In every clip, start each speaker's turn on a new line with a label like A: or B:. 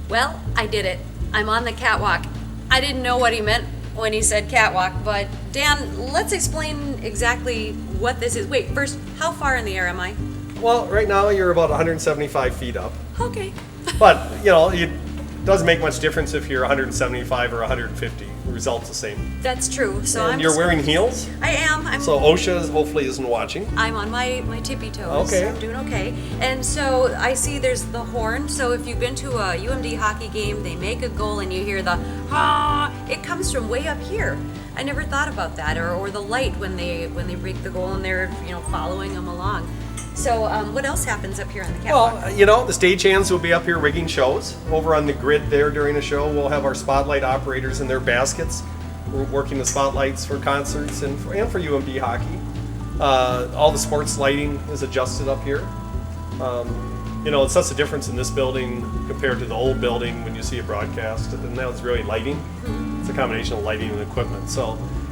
A: Well, I did it. I'm on the catwalk. I didn't know what he meant when he said catwalk, but Dan, let's explain exactly what this is. Wait, first, how far in the air am I?
B: Well, right now you're about 175 feet up.
A: Okay.
B: But, it doesn't make much difference if you're 175 or 150. The result's the same.
A: That's true. So
B: And you're wearing heels?
A: I am.
B: So OSHA hopefully isn't watching.
A: I'm on my tippy toes.
B: Okay.
A: So I'm doing okay. And so I see there's the horn. So if you've been to a UMD hockey game, they make a goal and you hear the it comes from way up here. I never thought about that. Or the light when they break the goal and they're following them along. So what else happens up here on the catwalk?
B: Well, the stagehands will be up here rigging shows. Over on the grid there during a show, we'll have our spotlight operators in their baskets. We're working the spotlights for concerts and for UMD hockey. All the sports lighting is adjusted up here. It's such a difference in this building compared to the old building when you see a broadcast. And that was really lighting. It's a combination of lighting and equipment.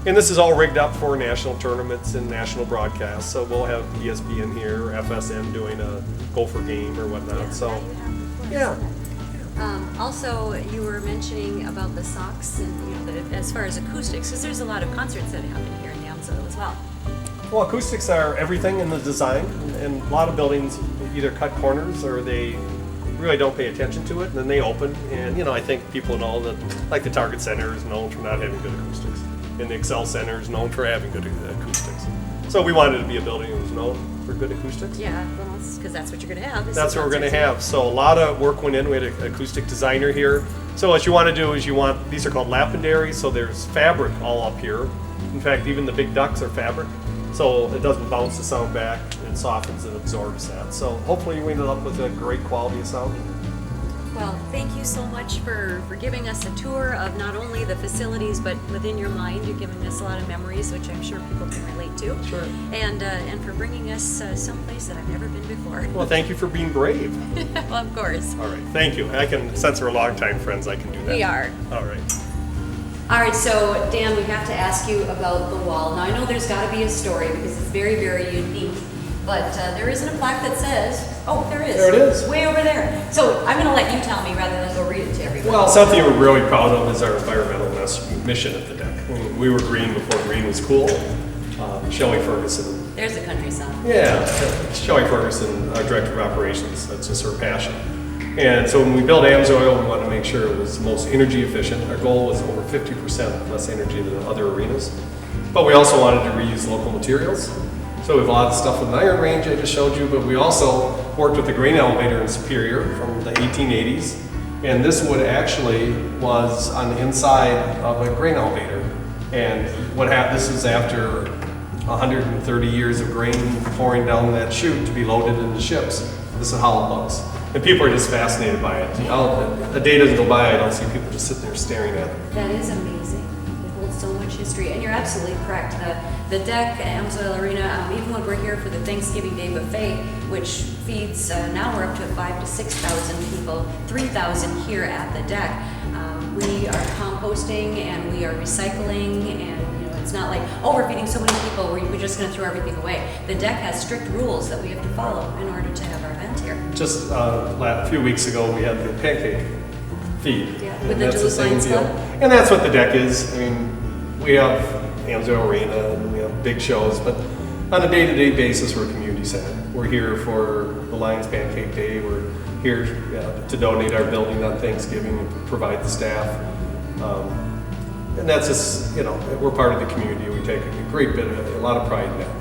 B: And this is all rigged up for national tournaments and national broadcasts. So we'll have ESPN here, or FSN doing a Gopher game or whatnot. Yeah.
A: Also, you were mentioning about the socks and as far as acoustics, because there's a lot of concerts that happen here in Amsoil as well.
B: Well, acoustics are everything in the design, and a lot of buildings either cut corners or they really don't pay attention to it, and then they open. And I think people know that, like the Target Center is known for not having good acoustics, and the Excel Center is known for having good acoustics. So we wanted to be a building that was known for good acoustics.
A: Yeah, well, because that's what you're going to have.
B: That's what we're going to have. So a lot of work went in. We had an acoustic designer here. So what you want to do is these are called lapidaries, so there's fabric all up here. In fact, even the big ducts are fabric. So it doesn't bounce the sound back, it softens and absorbs that. So hopefully we ended up with a great quality of sound.
A: Well, thank you so much for giving us a tour of not only the facilities, but within your mind, you're giving us a lot of memories, which I'm sure people can relate to.
B: Sure.
A: And for bringing us someplace that I've never been before.
B: Well, thank you for being brave.
A: Well, of course.
B: All right, thank you. Since we're longtime friends, I can do that.
A: We are.
B: All right.
A: All right, so Dan, we have to ask you about the wall. Now I know there's got to be a story because it's very, very unique, but there isn't a plaque that says, oh, there is.
B: There it is.
A: Way over there. So I'm going to let you tell me rather than go read it to everybody.
B: Well, something we're really proud of is our environmental mission at the deck. We were green before green was cool. Shelley Ferguson.
A: There's the country song.
B: Yeah, Shelley Ferguson, our director of operations. That's just her passion. And so when we built Amsoil, we wanted to make sure it was most energy efficient. Our goal was over 50% less energy than other arenas. But we also wanted to reuse local materials. So we have a lot of stuff with an iron range I just showed you, but we also worked with the grain elevator in Superior from the 1880s. And this wood actually was on the inside of a grain elevator. And what happened, this is after 130 years of grain pouring down that chute to be loaded into ships. This is how it looks. And people are just fascinated by it. A day doesn't go by, I don't see people just sitting there staring at it.
A: That is amazing. It holds so much history. And you're absolutely correct. The deck at Amsoil Arena, even when we're here for the Thanksgiving Day buffet, which feeds, now we're up to 5,000 to 6,000 people, 3,000 here at the deck. We are composting and we are recycling, and it's not like, oh, we're feeding so many people, we're just going to throw everything away. The deck has strict rules that we have to follow in order to have our event here.
B: Just a few weeks ago, we had the pancake feed.
A: Yeah, with the Duluth Lions Club.
B: And that's what the deck is. I mean, we have Amsoil Arena and we have big shows, but on a day-to-day basis, we're a community center. We're here for the Lions Pancake Day. We're here to donate our building on Thanksgiving and provide the staff. And that's just, we're part of the community. We take a lot of pride in that.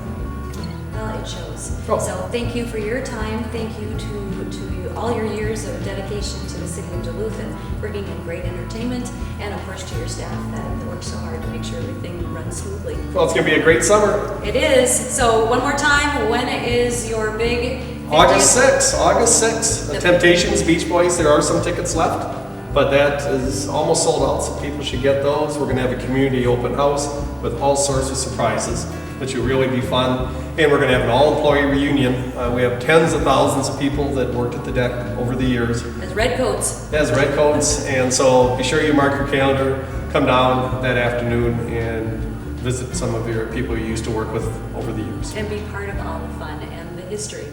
A: Well, it shows.
B: Oh.
A: So thank you for your time. Thank you to all your years of dedication to the city of Duluth and bringing in great entertainment, and of course to your staff that works so hard to make sure everything runs smoothly.
B: Well, it's going to be a great summer.
A: It is. So one more time, when is your big...
B: August 6th. Temptations, Beach Boys, there are some tickets left. But that is almost sold out, so people should get those. We're going to have a community open house with all sorts of surprises that should really be fun. And we're going to have an all-employee reunion. We have tens of thousands of people that worked at the deck over the years.
A: As red coats.
B: As red coats. And so be sure you mark your calendar, come down that afternoon and visit some of your people you used to work with over the years.
A: And be part of all the fun and the history.